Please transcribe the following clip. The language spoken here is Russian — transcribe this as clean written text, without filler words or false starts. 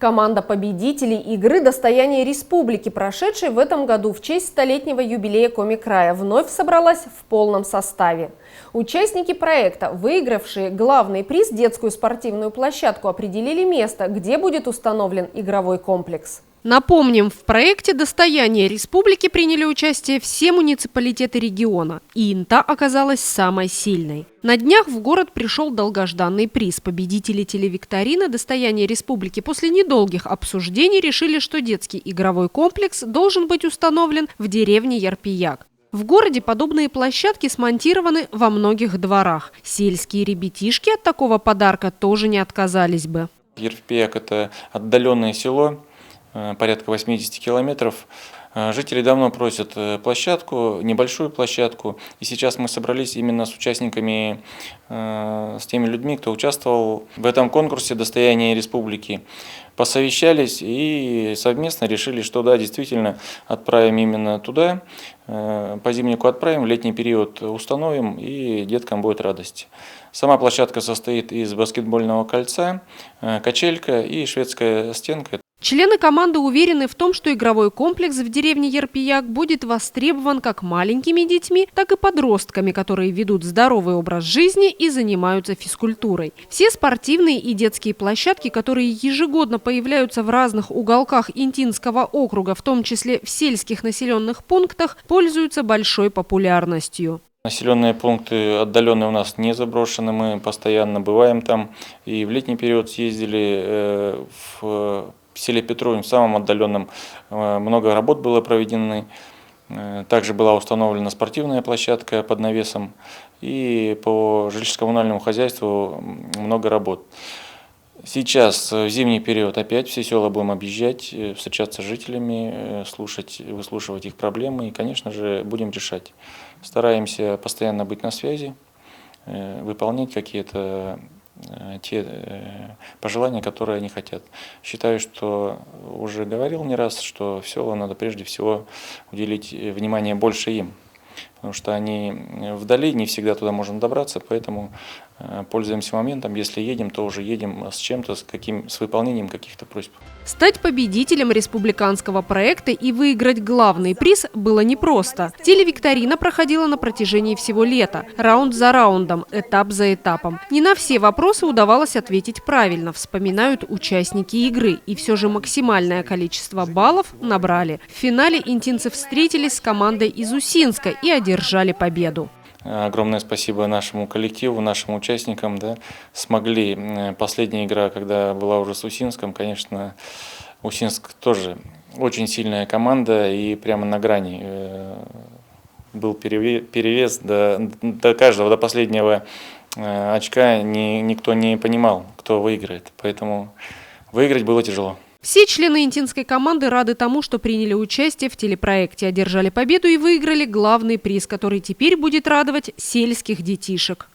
Команда победителей игры «Достояние республики», прошедшей в этом году в честь столетнего юбилея Коми-края, вновь собралась в полном составе. Участники проекта, выигравшие главный приз – детскую спортивную площадку, определили место, где будет установлен игровой комплекс. Напомним, в проекте «Достояние республики» приняли участие все муниципалитеты региона, и Инта оказалась самой сильной. На днях в город пришел долгожданный приз. Победители телевикторины «Достояние республики» после недолгих обсуждений решили, что детский игровой комплекс должен быть установлен в деревне Ярпияк. В городе подобные площадки смонтированы во многих дворах. Сельские ребятишки от такого подарка тоже не отказались бы. Ярпияк – это отдаленное село, порядка 80 километров. Жители давно просят площадку, небольшую площадку. И сейчас мы собрались именно с участниками, с теми людьми, кто участвовал в этом конкурсе «Достояние республики». Посовещались и совместно решили, что да, действительно отправим именно туда. По зимнику отправим, в летний период установим, и деткам будет радость. Сама площадка состоит из баскетбольного кольца, качелька и шведская стенка. Члены команды уверены в том, что игровой комплекс в деревне Ярпияк будет востребован как маленькими детьми, так и подростками, которые ведут здоровый образ жизни и занимаются физкультурой. Все спортивные и детские площадки, которые ежегодно появляются в разных уголках Интинского округа, в том числе в сельских населенных пунктах, пользуются большой популярностью. Населенные пункты отдаленные у нас не заброшены, мы постоянно бываем там. И в летний период съездили в селе Петровин, в самом отдаленном, много работ было проведено. Также была установлена спортивная площадка под навесом. И по жилищно-коммунальному хозяйству много работ. Сейчас, в зимний период, опять все села будем объезжать, встречаться с жителями, выслушивать их проблемы и, конечно же, будем решать. Стараемся постоянно быть на связи, выполнять какие-то те пожелания, которые они хотят. Считаю, что уже говорил не раз, что в села надо прежде всего уделить внимание больше им. Потому что они вдали, не всегда туда можно добраться, поэтому пользуемся моментом. Если едем, то уже едем с чем-то, с выполнением каких-то просьб. Стать победителем республиканского проекта и выиграть главный приз было непросто. Телевикторина проходила на протяжении всего лета, раунд за раундом, этап за этапом. Не на все вопросы удавалось ответить правильно, вспоминают участники игры. И все же максимальное количество баллов набрали. В финале интинцы встретились с командой из Усинска и одержали победу. Огромное спасибо нашему коллективу, нашим участникам. Да, смогли. Последняя игра, когда была уже с Усинском, конечно, Усинск тоже очень сильная команда, и прямо на грани был перевес до каждого, до последнего очка. Никто не понимал, кто выиграет, поэтому выиграть было тяжело. Все члены интинской команды рады тому, что приняли участие в телепроекте, одержали победу и выиграли главный приз, который теперь будет радовать сельских детишек.